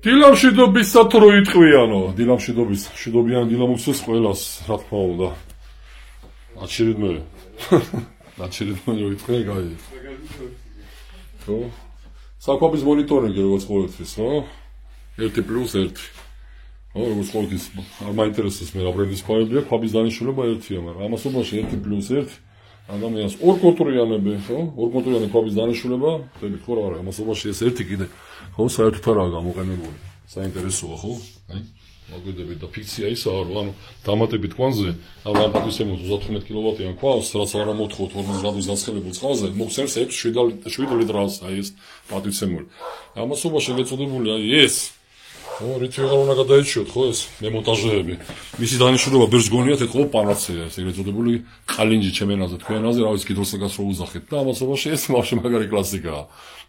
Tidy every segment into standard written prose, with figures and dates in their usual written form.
დილამშვიდობის სათრო იტყვიანო, დილამშვიდობიან დილამუცეს ყველას, რა თქმა უნდა. Очередной იტყვე, გაი. ხო? საკვების მონიტორინგი როგორც ყოველთვის, ხო? 1+1. ხო, როგორც ყოველთვის, არ მაინტერესებს მე რა ბრენდის ფაილი აქვს, ქვაბის დანიშნულება 1-ია, მაგრამ ამასობაში 1+1 ადამიანს ორ კონტროლიანები, ხო? ორ კონტროლიანი ქვაბის დანიშნულება, ხდები ხო რა, ამასობაში ეს ერთი კიდე, ხო, საერთოდ არაა გამოყენებული. საინტერესოა, ხო? აი, მოგვიდებით და ფიქცია ისაა, რომ ანუ დამატებით კვანზე, ანუ ამპატისემოს 35 კილოვატიან ქვავს, რაც არ ამოთხოვთ 40 გრადუს გასხელებულ წყალზე, მოგვცემს 6-7 ლიტრს, აი ეს პატისემული. ამასობაში შეგეწოდებული, აი ეს ხო, რითი აღარ უნდა გადაეჩიოთ, ხო ეს მემონტაჟეები. მისი დანიშნულება ბერს გონიათ, ეთქო პანაცეა, ეს ეგრეთ წოდებული ყალინჯი ჩემენაზე, თქვენაზე, რა ვიცი, კიდროსაგას რო უზახეთ და ამასობაში ეს ბავშვი მაგარი კლასიკაა.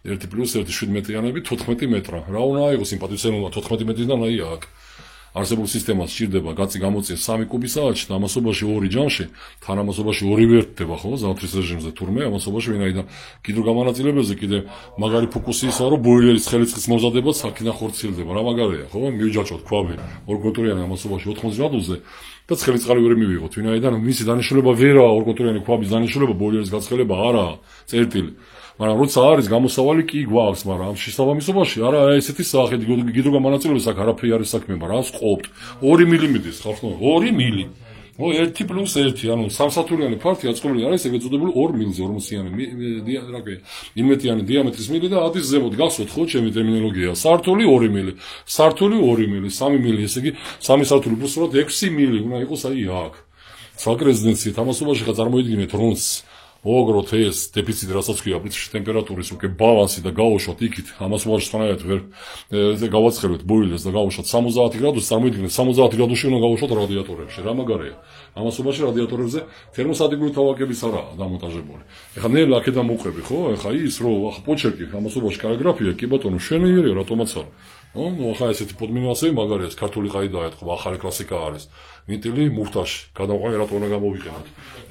1+1 17-იანები 14 მეტრა. რა უნდა აიღოს იმ პატისემულმა 14 მეტრიდან აი აქ. არსებულ სისტემას სჭირდება გაწი გამოწია 3 კუბის საათში და ამასობაში 2 ჯამში, თან ამასობაში 2 ვერტდება, ხო, ზამთრის რეჟიმზე თურმე, ამასობაში ვინაიდან გიდროგამანაწილებელზე კიდე მაგარი ფოკუსი ისაა, რომ ბოილერის ხელიწყლის მომზადება აქედან ხორციელდება. რა მაგარია, ხო? მივიჯაჭოთ ქვაბი ორ კონტროლიანი ამასობაში 80 გრადუსზე და ცხელი წყალი ვერ მივიღოთ, ვინაიდან მისი დანიშნულება ვერაა, ორ კონტროლიანი ქვაბის დანიშნულება ბოილერის გაცხელება არაა წერტილი. მაგრამ როცა არის გამოსავალი კი გვაქვს, მაგრამ ამ შესაბამისობაში არა ესეთი სახე გიდროგამანაწილების აქ არაფერი არის საქმე, მაგრამ რას ყოფთ 2 მილიმეტრის ხალხო 2 მილი. ო 1+1, ანუ სამსართულიანი ფართი აწყობილი არის ეგრეთ წოდებული 2 მილზე 40-იანი მილიმეტრიანი დიამეტრის მილი და ადის ზემოთ გასვოთ ხო ჩემი ტერმინოლოგია. სართული 2 მილი, სართული 2 მილი, 3 მილი, ესე იგი 3 სართული პლუს 6 მილი უნდა იყოს აი აქ. ცალკე რეზიდენციით ამასობაში ხა წარმოიდგინეთ რომს მოგროთ ეს დეფიციტი რასაც ქვია აფრიცში ტემპერატურის უკვე ბალანსი და გავუშვათ იქით ამასობაში თანაირად ვერ გავაცხელოთ ბოილერს და გავუშვათ 70 გრადუსს წარმოიდგინეთ 70 გრადუსში უნდა გავუშვათ რადიატორებში რა მაგარია ამასობაში რადიატორებზე თერმოსტატიკური თავაკების არაა დამონტაჟებული ეხლა ნელა აქედან მოყვები ხო ეხლა ის რო ახლა პოჩერკი ამასობაში კარაგრაფია კი ბატონო შენიერია რატომაც არა ნუ ახლა ესეთი პოდმინასები მაგარია ქართული ყაიდა ეთქვა ახალი კლასიკა არის ნიტილი მუხტაში გადაყვანი რატო უნდა გამოვიყენოთ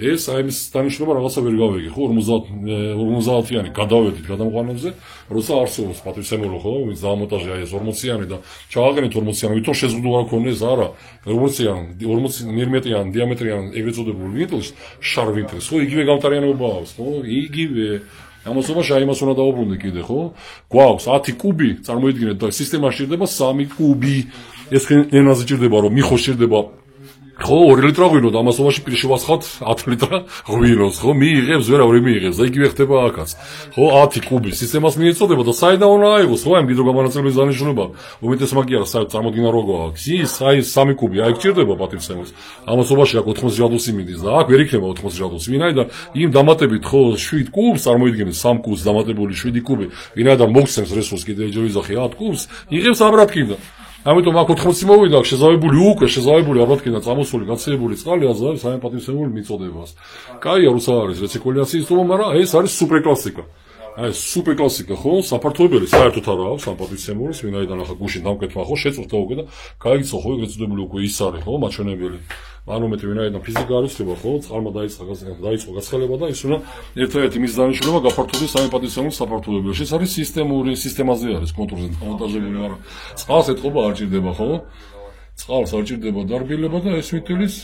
ეს აი ეს დანიშნულება რაღაცა ვერ გავიგე ხო 50-იანი გადავედით გადამყვანებზე როცა არსებობს პატისემულო ხო ვინც დამონტაჟე აი ეს 40-იანი და ჩააგენით 40-იანი ვითომ შეზღუდვა არ ქონდეს არა 40 მილიმეტრიანი დიამეტრიანი ეგრეთ წოდებული ვინტლს შარვინტლს ხო იგივე გამტარიანობა აქვს ხო იგივე ამასობაში აი იმას უნდა დაუბრუნდე კიდე ხო გვაქვს 10 კუბი წარმოიდგინეთ და სისტემაში ჭირდება 3 კუბი ეს ენაზე ჭირდება რომ მიხო ჭირდება ხო 2 ლიტრა ღვინო და ამასობაში პირში ვასხათ 10 ლიტრა ღვინოს ხო მიიღებს ვერავრი მიიღებს და იგივე ხდება აქაც ხო 10 კუბი სისტემას მიეწოდება და საიდან უნდა აიღოს ხო ამ გიდროგამანაწილების დანიშნულება უმეტესობა კი არა საერთოდ წარმოდგენა რო გვაქვს ის აი 3 კუბი აი ჭირდება პატივცემულს ამასობაში აქ 80 გრადუსი მიდის და აქ ვერ იქნება 80 გრადუსი ვინაიდან იმ დამატებით ხო 7 კუბს წარმოიდგინეთ 3 კუბს დამატებული 7 კუბი ვინაიდან მოგცემს რესურსს კიდე ეჯერიზახი 10 კუბს იღებს აბრატკიდან ამიტომ აქ 80 მოვიდა შეზავებული უკვე შეზავებული აბრატკიდან წამოსული გაცილებული წყალი აზარი საინპატისემული მიწოდებას. კაია როცა არის რეციკლაციის თქმა, მაგრამ ეს არის სუპერკლასიკა. აი სუპერკლასიკა ხო საფართოებელი საერთოდ არა აქვს სამპატისემულის ვინაიდან ახლა გუშინ დამკვეთმა ხო შეწყვეტა უკვე და გაიგო ხო ეგრეთ წოდებული უკვე ის არის ხო მაჩვენებელი მანომეტრი ვინაიდან ფიზიკა არის ხდება ხო წყალმა დაიწყო გაცხელება და ის უნდა ერთადერთი მის დანიშნულება გაფართოვდეს სამპატისემულის საფართოებელში ეს არის სისტემაზე არის კონტროლზე დამონტაჟებული მაგრამ წყალს ეთყობა არ ჭირდება ხო წყალს არ ჭირდება დარბილება და ეს ვიტილის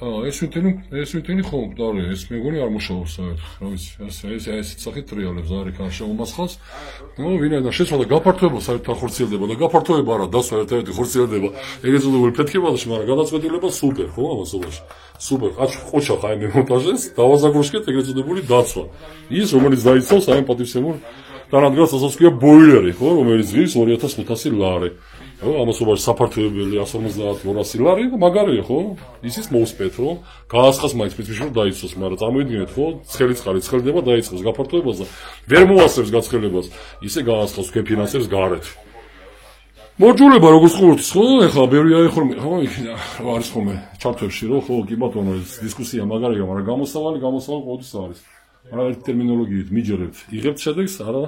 ეს ვიტილი ხო მკვდარი ეს მეგონი არ მუშაობს საერთოდ რა ვიცი ეს სახით ტრიალებს არის კან შეუმასხავს ნუ ვინაიდან შეცვალა გაფართოება საერთოდ ხორციელდება და გაფართოება არა დასვა ერთ-ერთი ხორციელდება ეგრეთ წოდებული ფეთქებადაში მაგრამ გადაწყვეტილება სუპერ ხო ამასობაში სუპერ ყოჩა ხაი მემონტაჟეს დავაზაგრუშკეთ ეგრეთ წოდებული დაცვა ის რომელიც დაიცავს აი პატივსემულ თანადგას ასაც ქვია ბოილერი ხო რომელიც ზის 2500 ლარი ხო ამასობაში საფართოებელი 150-200 ლარი და მაგარია ხო ისიც მოусპეთ რომ გაასხას მაინც მიწვიში რომ დაიცოს მაგრამ წარმოიდგინეთ ხო ცხელი წყალი ცხელდება დაიწყოს გაფართოებას და ვერ მოასწრებს გაცხელებას ისე გაასხას თქვენ ფინანსებს გარეთ მორჯულება როგორც ყოველთვის ხო ეხლა ბევრი აიხორმე ხო არის ხოლმე ჩარტებში რომ ხო კი ბატონო ეს დისკუსია მაგარია მაგრამ გამოსავალი ყოველთვის არის არა ერთ ტერმინოლოგიით მიჯერებთ იღებთ შედეგს არა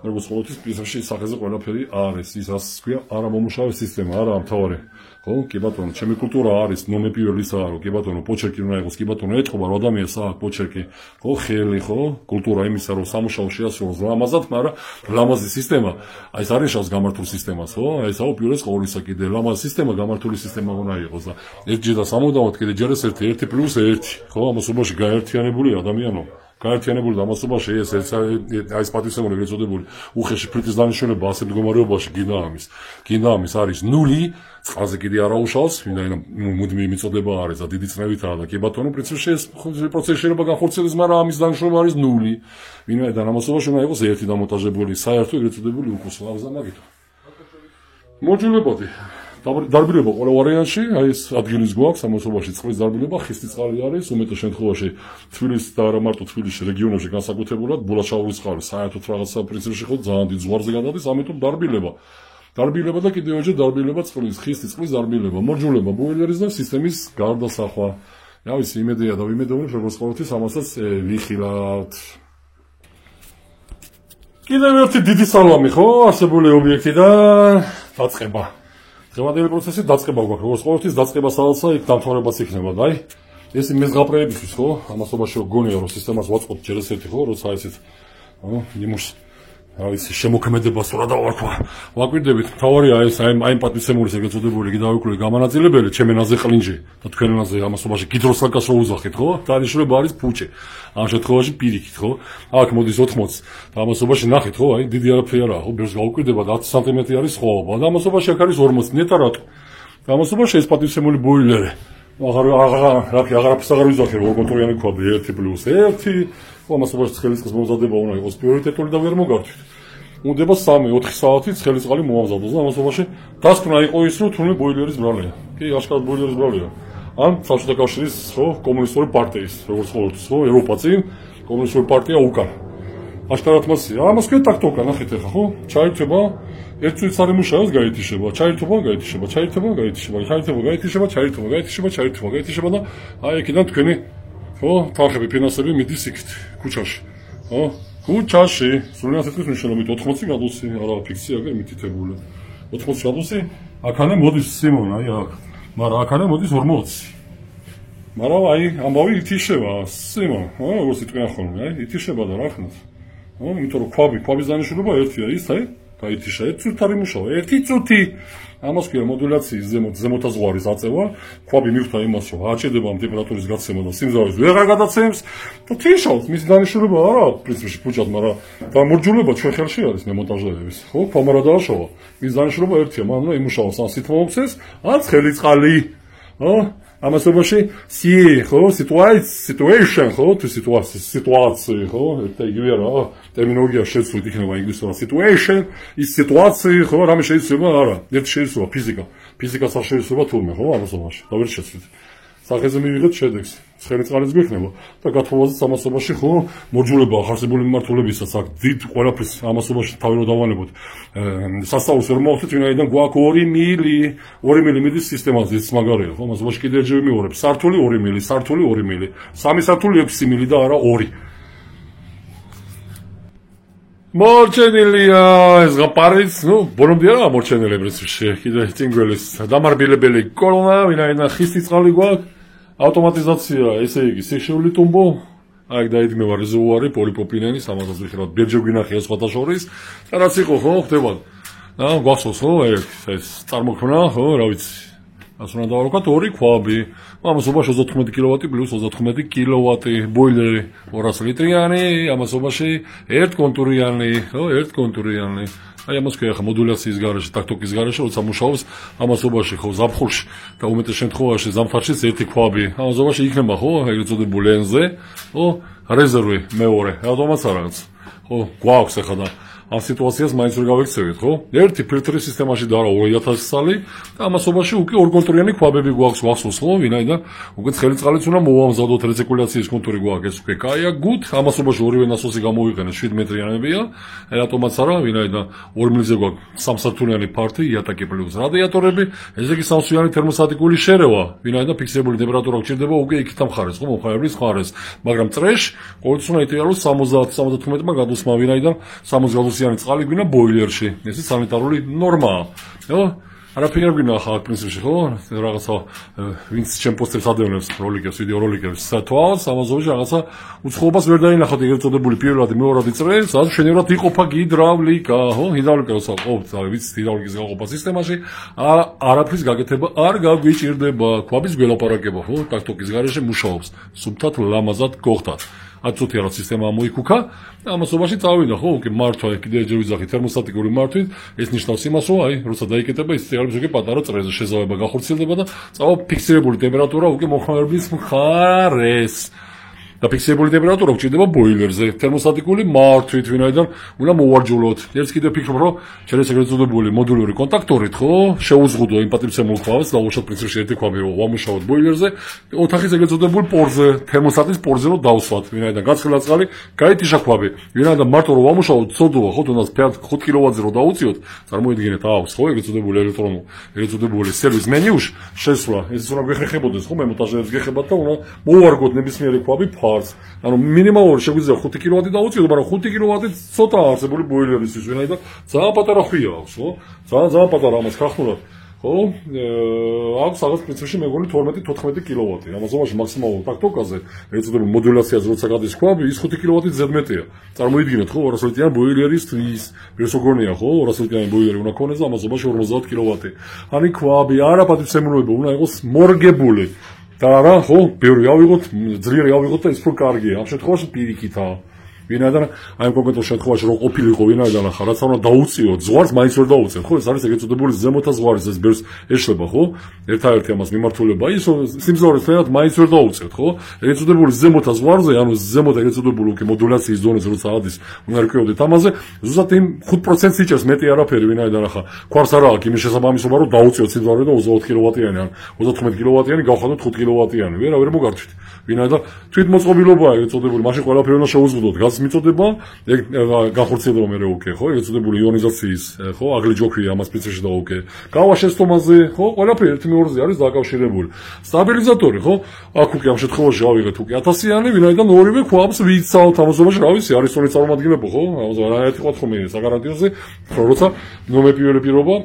როგორც ყოველთვის პრინციპში სახეზე ყველაფერი არის ის ასე ქვია არამომუშავე სისტემა არაა მთავარი ხო კი ბატონო ჩემი კულტურა არის ნომე პირველისაა რომ კი ბატონო პოჩერკი უნდა იყოს კი ბატონო ეთქობა რომ ადამიანს აქვს პოჩერკი ხო ხელი ხო კულტურა იმისა რომ სამუშაო შეასრულოს ლამაზად მაგრამ ლამაზი სისტემა აი ეს არის შავს გამართულ სისტემას ხო აი ეს აუპირეს ყოვლისა კიდე ლამაზი სისტემა გამართული სისტემა უნდა იყოს და ერთი და სამუდამოდ კიდე ჯერ ეს 1+1 ხო ამასობაში გაერთიანებული ადამიანო გაერთიანებული დამასობაში ეს აი პატივცემული გეწოდებული უხეში ფრიტის დანიშნულება ასე მდგომარეობაში გინდა ამის არის 0 წყალზე კიდე არ აუშავს ვინაიდან მუდმივი მიწოდება არის და დიდი წნევითაა და კი ბატონო პრინციპში ეს პროცესი შეიძლება განხორციელდეს მაგრამ ამის დანიშნულება არის 0 ვინაიდან ამასობაში უნდა იყოს ერთი დამონტაჟებული საერთო ეგრეთ წოდებული უკუსო აღზა მაგითო მოძლებოდი დარბილება ყველა ვარიანტში, აი ეს ადგილის გვაქვს ამასობაში წყლის დარბილება, ხისტი წყალი არის, უმეტეს შემთხვევაში თბილისის და არა მარტო თბილისის რეგიონებში განსაკუთრებულად ბულაშაურის წყალი, საერთოდ რაღაცა პრინციპში ხო ძალიან დიდ ზღვარზე გადადის, ამიტომ დარბილება და კიდევ ერთი დარბილება წყლის, ხისტი წყლის დარბილება, მოძულება ბოილერის და სისტემის გარდასახვა. რა ვიცი, იმედია და ვიმედოვნებ, როგორც ყოველთვის ამასაც ვიხილავთ. კიდევ ერთი დიდი სალამი ხო, არსებული ობიექტიდან დაწყება. დღევანდელი პროცესი დაწყება გვაქვს, როგორც ყოველთვის დაწყება საალცა იქ დამთავრებაც იქნება და აი ეს მეზღაპრეებისთვის ხო, ამასობაში რომ გონია რომ სისტემას ვაწყობთ ჯერ ეს ერთი ხო, როცა ესეთ იმუშ რა ვიცი შემოქმედებას რა დავარქვა. ვაკვირდებით, თავარია ეს აი პატივცემულის ეგრეთ წოდებული გიდავიკვირე გამანაწილებელი, ჩემ ენაზე ყლინჯი და თქვენ ენაზე ამასობაში გიდროსაკას რო უძახით ხო? დანიშნულება არის ფუჭე. ამ შემთხვევაში პირიქით ხო? აქ მოდის 80 და ამასობაში ნახეთ ხო? აი დიდი არაფერი არაა ხო? ბერს გავუკვირდება და 10 სანტიმეტრი არის სხვაობა და ამასობაში აქ არის 40 ნეტა რატო? და ამასობაში ეს პატივცემული ბოილერი. აღარაფერს აღარ ვიზახე რომ კონტროლიანი ქვაბი 1+1 ამასობაში ცხელის წყლის მომზადება უნდა იყოს პრიორიტეტული და ვერ მოგართვით. უნდება 3-4 საათი ცხელის წყალი მოამზადოს და ამასობაში დასკვნა იყო ის რომ თუნდაც ბოილერის ბრალია. კი, აშკარად ბოილერის ბრალია. ან საბჭოთა კავშირის ხო კომუნისტური პარტიის როგორც ყოველთვის ხო ევროპაცი კომუნისტური პარტია უკან. აშკარად მასია. ამას ქვია ტაქტიკა ნახეთ ახლა ხო? ჩაირთვება ერთ წუთს არ იმუშავებს გაითიშება, ჩაირთვება, გაითიშება, ჩაირთვება, გაითიშება, ჩაირთვება, გაითიშება, ჩაირთვება, გაითიშება, ჩაირთვება, გაითიშება და აი იქიდან თქვენი ხო თანხები ფინანსები მიდის იქით ქუჩაში. ხო? ქუჩაში სრულიად თეთრი მნიშვნელობით 80 გრადუსი არა ფიქსია გე მითითებული. 80 გრადუსი აქანე მოდის სიმონ აი აქ. მაგრამ აქანე მოდის 40. მაგრამ აი ამბავი ითიშება სიმონ, ხო როგორც იტყვიან ხოლმე, აი ითიშება და რა ხნას. ხო, იმიტომ რომ ქვაბის დანიშნულება ერთია ის აი გაითიშა 1 წუთი არ იმუშავა 1 წუთი ამას ქვია მოდულაციის ზემოთაზღვარის აწევა ქვაბი მიხვდა იმას რომ აჭედება ტემპერატურის გაცემა და სიმძლავრის ვეღარ გადაცემს და თიშავს მის დანიშნულება არა პრინციპში ფუჭად მაგრამ დამორჯულება ჩვენ ხელში არის მემონტაჟერების ხო ქვამ არა დააშოვა მის დანიშნულება ერთია მან უნდა იმუშაოს ან სითმოუხსეს ან ცხელი წყალი ხო ამასობაში ხო situation ხო თუ სიტუაცია ხო ერთ იგივე რა ტერმინოლოგია შეცვლით იქნება ინგლისურად situation ის სიტუაცია ხო რამე შეიძლება არა ერთ შეიძლება ფიზიკას არ შეიძლება თურმე ხო ამასობაში და ვერ შეცვლით სახეზე მივიღეთ შედეგს ცხელი წყალიც გვექნება და გათხოვაზეც ამასობაში ხო მოძულება ახარსებული მიმართულებისაც აქ დიდ ყველაფრის ამასობაში თავი რო დავალებოთ სასწაულს ვერ მოახდეთ ვინაიდან გვაქვს 2 მილი მიდის სისტემაზე ის მაგარია ხო ამასობაში კიდე ერთჯერ მივიღებ სართული 2 მილი სართული 2 მილი სამი სართული 6 მილი და არა 2 მორჩენილია ეს გაპარიც ნუ ბოლომდე არა მორჩენელი პრინციპში კიდე წინგველის დამარბილებელი კოლონა ვინაიდან ხისტი წყალი გვაქვს ავტომატიზაცია ესე იგი სიხშირული ტუმბო აქ დაიდგმება რეზერვუარი პოლიპროპილენის ამასაც ვიხილავთ ბერჯე გვინახია სხვათა შორის და რაც იყო ხო ხდება და გვახსოვს ხო ეს წარმოქმნა ხო რა ვიცი ასე უნდა დავარქვათ 2 ქვაბი ამასობაში 34 კილოვატი პლუს 34 კილოვატი ბოილერი 200 ლიტრიანი ამასობაში 1 კონტურიანი ხო 1 კონტურიანი აი ამას ქვია ხა მოდულაციის გარეშე ტაქტიკის გარეშე როცა მუშაობს ამასობაში ხო ზაფხულში და უმეტეს შემთხვევაში ზამთარშიც 1 ქვაბი ამასობაში იქნება ხო ეგრეთ წოდებული ენზე ხო რეზერვი მეორე ავტომატს რაღაც ხო გვაქვს ახლა და ამ სიტუაციას მაინც ვერ გავიქცევით ხო ერთი ფილტრის სისტემაში და არა 2000 წალი და ამასობაში უკვე 2 კონტურიანი ქვაბები გვაქვს ვახსოვს ხო ვინაიდან უკვე ცხელი წყალიც უნდა მოვამზადოთ რეცირკულაციის კონტური გვაქვს ეს უკვე კაია გუდ ამასობაში ორივე насოსი გამოვიყენეთ 7 მეტრიანებია ავტომატს არა ვინაიდან 2 მილზე გვაქვს სამსართულიანი ფართი იატაკი პლუს რადიატორები ესე იგი სამსვლიანი თერმოსტატიკური შერევა ვინაიდან ფიქსირებული ტემპერატურა გჭირდება უკვე იქით ამხარეს ხო მომხმარებლის მხარეს მაგრამ წრეში ყოველთვის უნდა იტირალოს 70-75 გრადუსმა ვინაიდან 60 გრადუსი ათასიანი წყალი გვინა ბოილერში. ეს სანიტარული ნორმაა. ხო? არაფერი არ გვინდა ხა პრინციპში, ხო? რაღაცა ვინც ჩემ პოსტებს ადევნებს როლიკებს, ვიდეო როლიკებს, თვალს ამაზონში რაღაცა უცხოობას ვერ დაინახოთ ეგრეთ წოდებული პირველადი, მეორადი წრე, სადაც შენერად იყოფა ჰიდრავლიკა, ხო? ჰიდრავლიკას ყოფს, ვიცით ჰიდრავლიკის გაყოფა სისტემაში, არაფრის გაკეთება არ გაგვიჭირდება, ქვაბის გველაპარაკება, ხო? ტაქტიკის გარეშე მუშაობს. სუფთად ლამაზად გოხდათ. აწუთი რა სისტემა მოიქუქა, ამასობაში წავიდა, ხო, უკვე მართვა კიდე ჯერ ვიზახი თერმოსტატიკური მართვით, ეს ნიშნავს იმას, რომ აი, როცა დაიკეტება, ის წიაღებს უკვე პატარა წრეზე შეზავება გახორციელდება და წავა ფიქსირებული ტემპერატურა უკვე მოხმარების მხარეს. და ფიქსირებული ტემპერატურა გვჭირდება ბოილერზე, თერმოსტატიკური მართვით, ვინაიდან უნდა მოვარჯულოთ. ერთ კიდევ ფიქრობ, რომ შეიძლება ეგრეთ წოდებული მოდულური კონტაქტორით, ხო, შეუზღუდო იმ პატივცემულ ქვავს, დავუშვათ პრინციპში ერთი ქვაბი რომ ვამუშაოთ ბოილერზე, ოთახის ეგრეთ წოდებული პორზე, თერმოსტატის პორზე რომ დავსვათ, ვინაიდან გაცხელა წყალი, გაითიშა ქვაბი. ვინაიდან მარტო რომ ვამუშაოთ, ცოდოა, ხო, თუნდაც 5 კილოვატზე რომ დავუწიოთ, წარმოიდგინეთ, აქვს, ხო, ეგრეთ წოდებული ეგრეთ წოდებული სერვის მენიუში შესვლა, ეს უნდა გეხებოდეს, ხო, მე მონტაჟერებს გეხებათ და უნდა მოვარგოთ ნებისმიერი ქვაბი ანუ მინიმალური შეგვიძლია 5 კილოვატი დავუწიოთ, მაგრამ 5 კილოვატი ცოტა არსებული ბოილერისთვის, ვინაიდან ძალიან პატარა ხვია აქვს, ხო? ძალიან პატარა ამას ხახნურად, ხო? აქვს რაღაც პრინციპში მე მგონი 12-14 კილოვატი. ამაზონში მაქსიმალურ ტაქტიკაზე, ეგრეთ წოდებული მოდულაციაზე როცა გადის ქვაბი, ის 5 კილოვატით ზედმეტია. წარმოიდგინეთ, ხო, 200 ლიტრიანი ბოილერისთვის ეს როგორია, ხო? 200 ლიტრიანი ბოილერი უნდა ქონდეს ამაზონში 50 კილოვატი. ანუ ქვაბი არაპატივცემულობა უნდა იყოს მორგებული. და რა, ხო, ბევრი ავიღოთ, ძლიერი ავიღოთ და ის უფრო კარგია. ამ შემთხვევაში პირიქითაა. ვინაიდან აი კონკრეტულ შემთხვევაში რო ყოფილიყო ვინაიდან ახლა რაც უნდა დაუწიოთ, ზღვარს მაინც ვერ დაუწიოთ, ხო? ეს არის ეგრეთ წოდებული ზემოთა ზღვარის, ეს ბევრს ეშლება, ხო? ერთადერთი ამას მიმართულება ის სიმძლავრეს თქოს მაინც ვერ დაუწიოთ, ხო? ეგრეთ წოდებული ზემოთა ზღვარზე, ანუ ზემოთ ეგრეთ წოდებული უკვე მოდულაციის ზონაზე როცა ადის, უნდა რკვევდეთ ამაზე, ზუსტად იმ 5%-ს იჭერს მეტი არაფერი, ვინაიდან ახლა ქვარს არ აქვს იმის შესაბამისობა, რომ დაუწიოთ სიმძლავრე და 24 კილოვატიანი ან 35 კილოვატიანი გავხადოთ 5 კილოვატიანი, ვერ მოგარჩით. ვინაიდან თვითმოწყობილობაა ეგრეთ წოდებული, მაშინ ყველაფერი უნდა შეუზღუდოთ. მიწოდება ეგ განხორციელდება მე უკვე ხო ეგ წოდებული იონიზაციის ხო აგლი ჯოქვია ამას პრინციპში და უკვე გავა შეცდომაზე ხო ყველაფერი ერთი მეორეზე არის დაკავშირებული სტაბილიზატორი ხო აქ უკვე ამ შემთხვევაში ავიღეთ უკვე 1000-იანი ვინაიდან ორივე ქვაბს ვიცავთ ამაზობაში რა ვიცი არის ორი წარმომადგენლები ხო რა ერთი ყვათ ხომ საგარანტიოზე როცა ნომერპირებული პირობა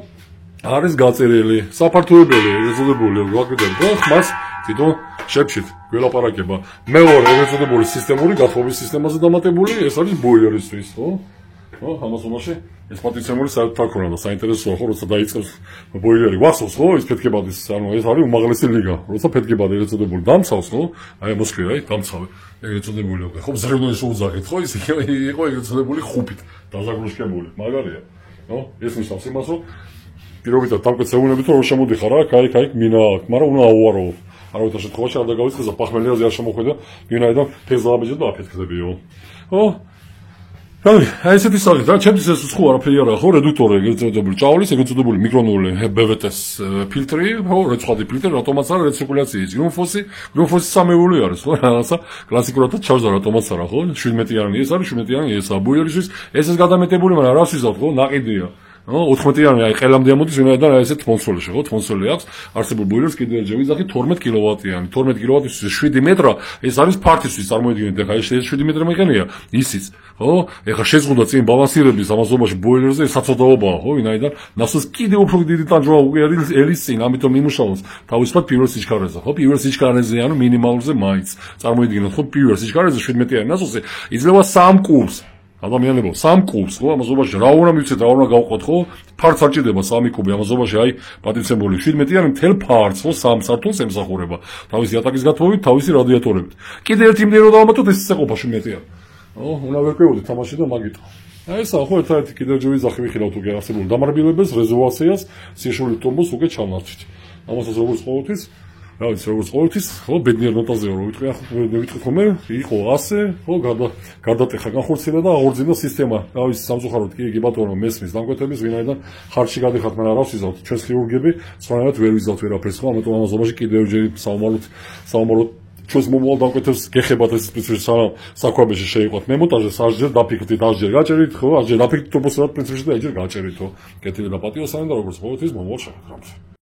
არის გაწერილი საფართოებელი ეგ წოდებული ვაკეთებ ხო მას თვითონ შეფშით გველაპარაკება მეორე ეგრეთ წოდებული სისტემური გათხოვების სისტემაზე დამატებული ეს არის ბოილერისთვის ხო ამაზონში ეს პატივცემული საერთოდ აქ უნდა და საინტერესოა ხო როცა დაიწყებს ბოილერი ვახსოვს ხო ის ფეთქებადის ანუ ეს არის უმაღლესი ლიგა როცა ფეთქებადი ეგრეთ წოდებული დამცავს ხო აი მოსკლი აი დამცავე ეგრეთ წოდებული ხო ზრუნვის უძახით ხო ის იყო ეგრეთ წოდებული ხუფით დაზაგრუშკებული მაგარია ხო ეს ნიშნავს იმას რომ პირობითად დამკვეთებულებით რომ შემოდიხარ აქ აიქ მინა აქვს მაგრამ უნდა აუარო არავითარ შემთხვევაში არ დაგავიწყდეს და პახმელიაზე არ შემოხვიდა ვინაიდან ფეზლაბეჯად დააფეთქდებიო ხო აი ესეთი სახით რა ჩემთვის ეს უცხო არაფერი არა ხო რედუქტორი ეგრეთ წოდებული ჭაულის ეგრეთ წოდებული მიკრონული BVT-ს ფილტრი ხო რეცხადი ფილტრი რატომაც არა რეცირკულაციის გრუნფოსი სამეული არის ხო რაღაცა კლასიკურად ჩავზა რატომაც არა ხო 17-იანი ეს არის 17-იანი ესა ბოილერისთვის ეს გადამეტებული მაგრამ რას ვიზავთ ხო ნაყიდია 80-იანი აი ყელამდე ამოდის ვინაიდან აი ესეთ კონსოლში ხო კონსოლი აქვს არსებულ ბოილერს კიდევ ჯერ ვიზახი 12 კილოვატიანი 12 კილოვატისთვის 7 მეტრა ეს არის ფართისთვის წარმოიდგინეთ ახლა ეს 7 მეტრი მექანია ისიც ხო ეხლა შეზღუდვა წინ ბალანსირების ამაზონში ბოილერზე საწოდაობაა ხო ვინაიდან ნასოს კიდევ უფრო დიდი ტანჯვა უკვე არის ელის წინ ამიტომ იმუშავოს თავისუფლად პირველ სიჩქარეზე ხო პირველ სიჩქარეზე ანუ მინიმალურზე მაინც წარმოიდგინეთ ხო პირველ სიჩქარეზე 17-იანი ნასოსი იძლევა 3 კუბს ადამიანებო 3 კუბს ხო ამაზობაში რა უნდა მივცეთ რა უნდა გავყოთ ხო ფარც არ ჭირდება 3 კუბი ამაზობაში აი პატივცემული 17-იანი მთელ ფარც ხო 3 სართულს ემსახურება თავისი ატაკის გათხოვით თავისი რადიატორებით კიდე ერთი იმდენი რომ დავამატოთ ეს ეყოფა 17-იანი ხო უნდა ვერ ყვევდით თამაში და მაგიტო აი ესა ხო ერთადერთი კიდევ ჯერ ვიზახი ვიხილავთ უკვე არსებულ დამარბილებას რეზერვაციას სიშული ტომბოს უკვე ჩამართვით ამასაც როგორც ყოველთვის რა ვიცი როგორც ყოველთვის ხო ბედნიერ ნოტაზეო რომ ვიტყვი ხოლმე იყო ასე ხო გარდატეხა განხორციელა და აღორძინა სისტემა რა ვიცი სამწუხაროდ კი იგი ბატონო მესმის დამკვეთების ვინაიდან ხარჯი გადიხართ მაგრამ რა ვიზავთ ჩვენს ქირურგები სწორად ვერ ვიზავთ ვერაფერს ხო ამიტომ ამაზობაში კიდევ ჯერ საომაროდ ჩვენს მომავალ დამკვეთებს გეხებათ ეს პრინციპში საქვაბეში შეიყვათ მემონტაჟე სასჯერ დაფიქრდით ასჯერ გაჭერით ხო ასჯერ დაფიქრდით თურბოსად პრინციპში და ეჯერ გაჭერით ხო კეთილი და პატიოსანი და როგორც ყოველთვის მომავალ შეხვედრამდე